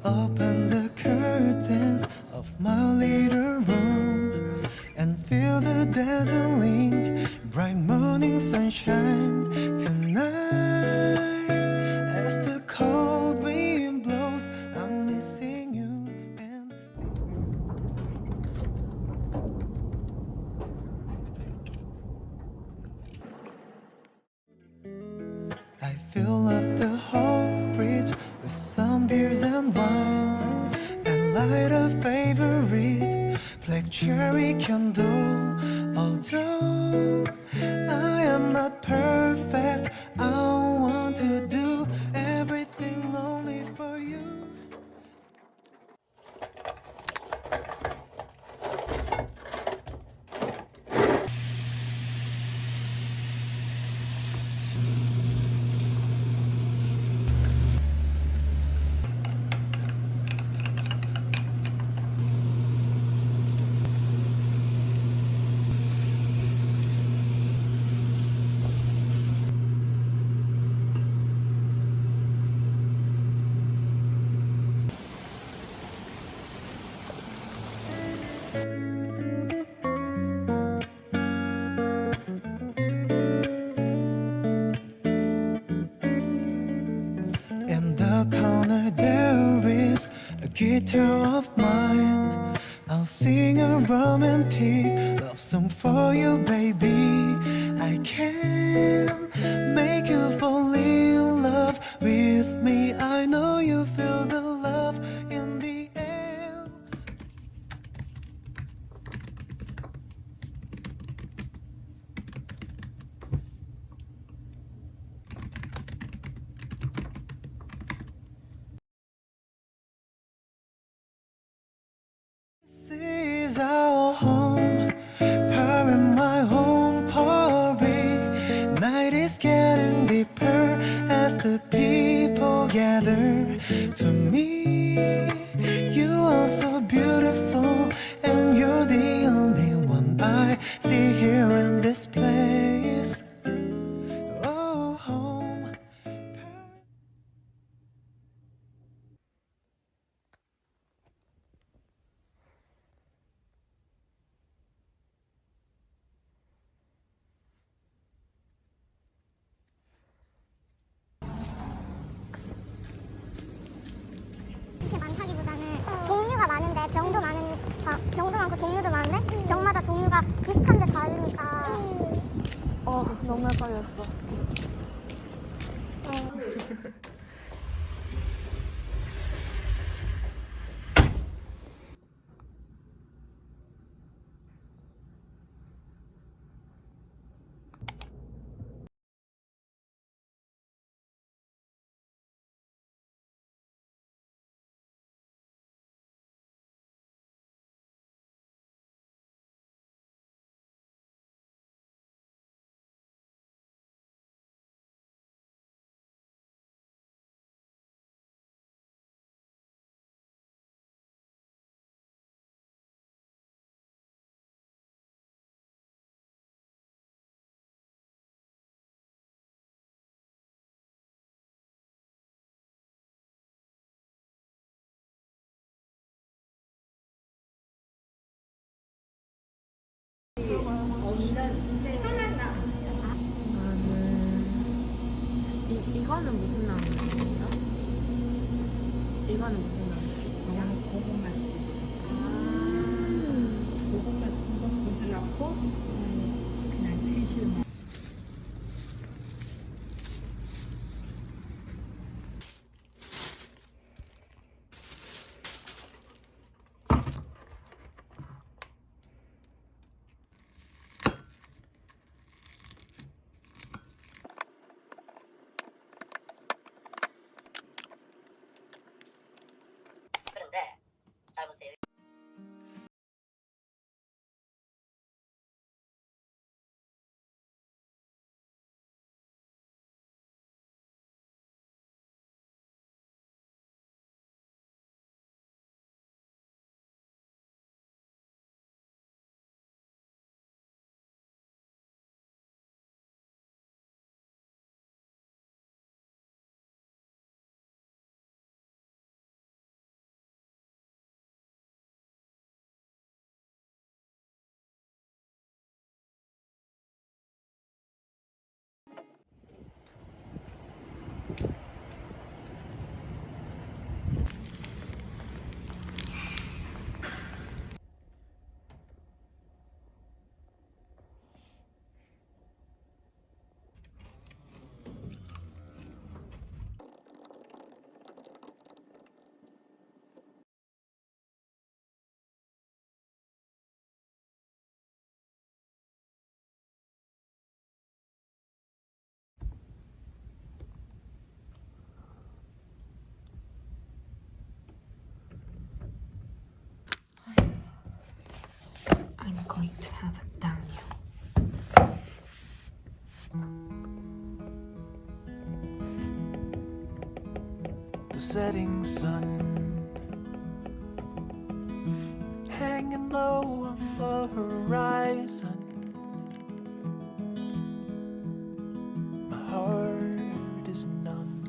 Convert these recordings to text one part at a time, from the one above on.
Open the curtains of my little room and feel the dazzling bright morning sunshine tonight. As the cold wind blows, I'm missing you and I fill up the whole fridge with some beers and wines and light a favorite black cherry candle. Although I am not perfect, I want to do everything only for you. In the corner there is a guitar of mine. I'll sing a romantic love song for you, baby. I can make you fall in love with me. I know you feel the love in the air. This is our home, power in my home party. Night is getting deeper as the people gather to me. You are so beautiful, and you're the only one I see here in this place. Oh, home. 그렇게 많다기보다는 종류가 많은데 병도 많고 종류도 많은데 병마다 종류가 비슷한데 다르니까 너무 헷갈렸어. 이거는 무슨 나무예요? 이거는 무슨 나무예요? 그냥 고구마 씨. 고구마 씨도 부드럽고 그냥 캐슈. The setting sun hanging low on the horizon. My heart is numb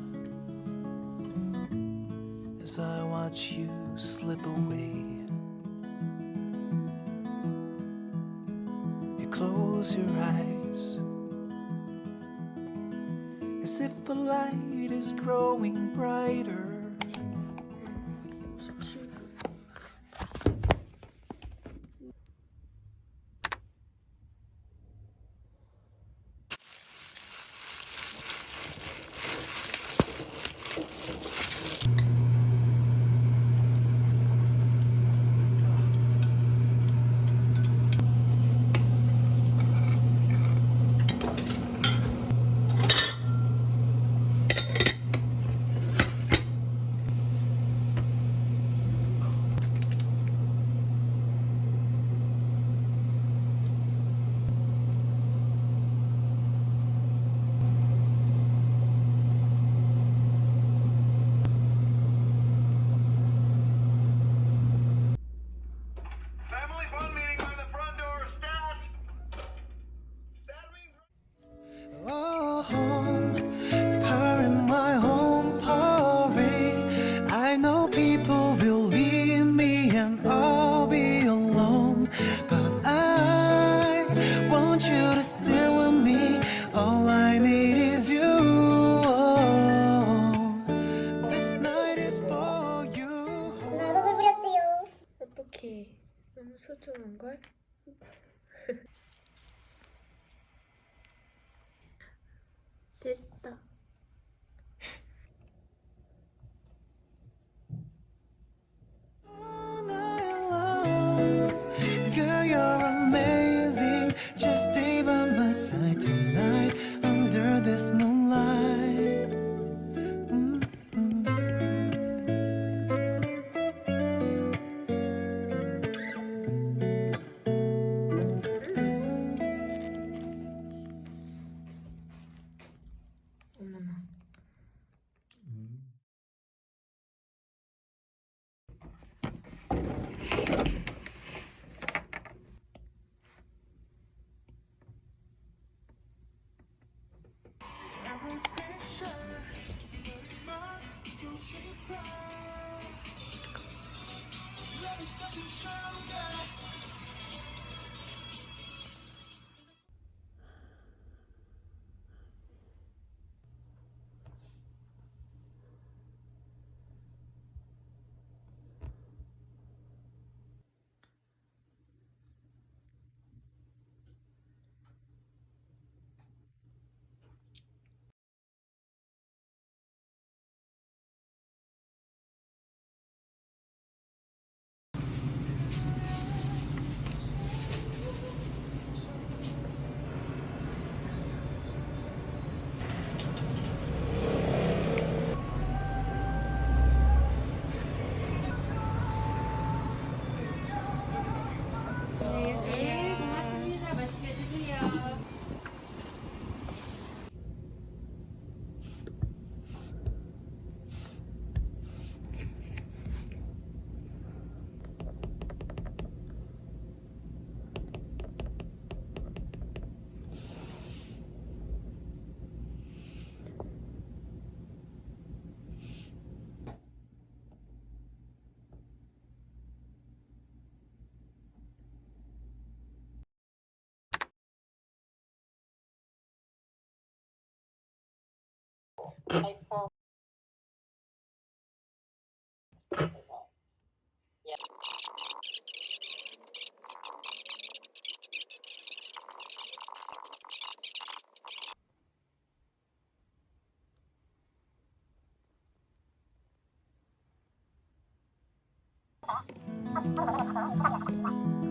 as I watch you slip away. You close your eyes as if the light is growing brighter. Oh, home, her in my home party. I know people will leave me and I'll be alone, but I want you to stay with me. All I need is you. This night is for you. 나도 배부렸지요. 어떡해. 너무 소중한걸? 됐다. All night long. Girl, you're amazing. Just stay by my side tonight under this moonlight. 어머나.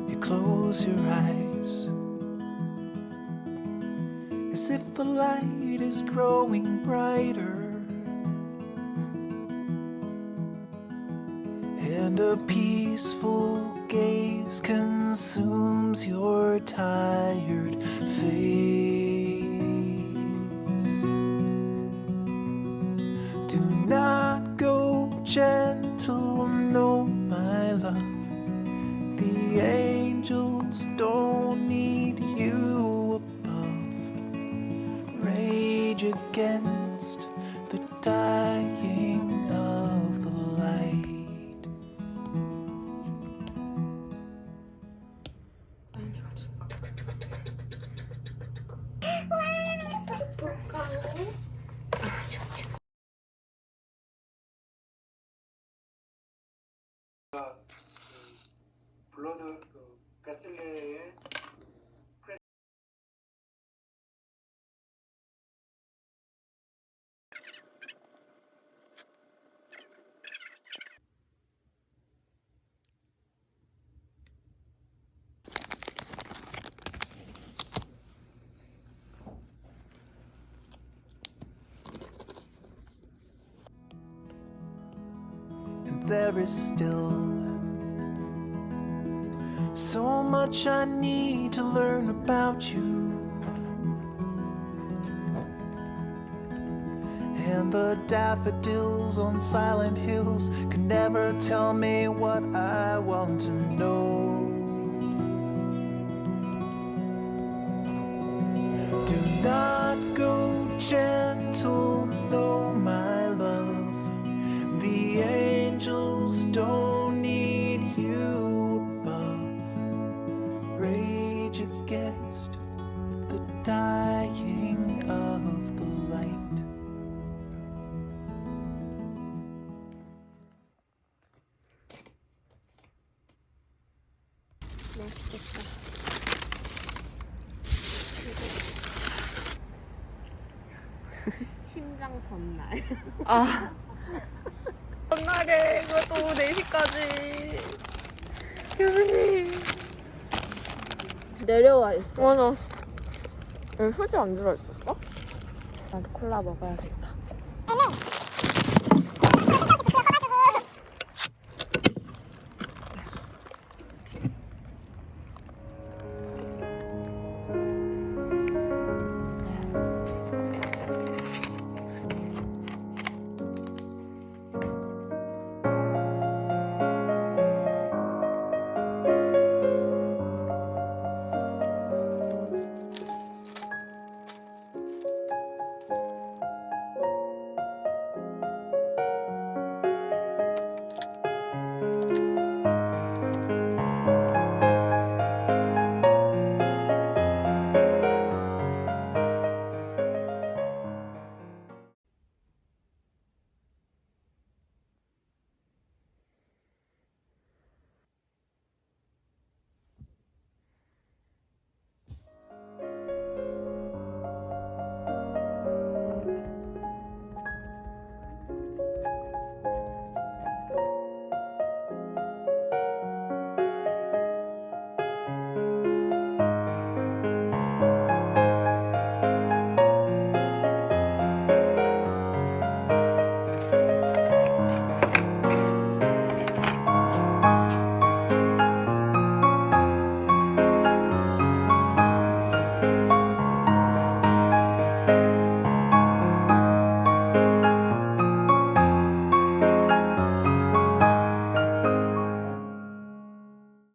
You close your eyes as if the light is growing brighter, and a peaceful gaze consumes your tired face. gentle, no, my love. The angels don't need you above. Rage against the dying of the light. 아니가 줄까? 볼까요? 블러드 베슬레의 And there is still so much I need to learn about you. And the daffodils on silent hills can never tell me what I want to know. Do not go gentle, no, my love. The angels don't need you above. Rage against the dying of the light. 맛있겠다. 심장 전날. 아. 전날에 이것도 4시까지. 교수님. 내려와 있어. 맞아. 여기 휴지 안 들어있었어? 나도 콜라 먹어야겠다. 그러면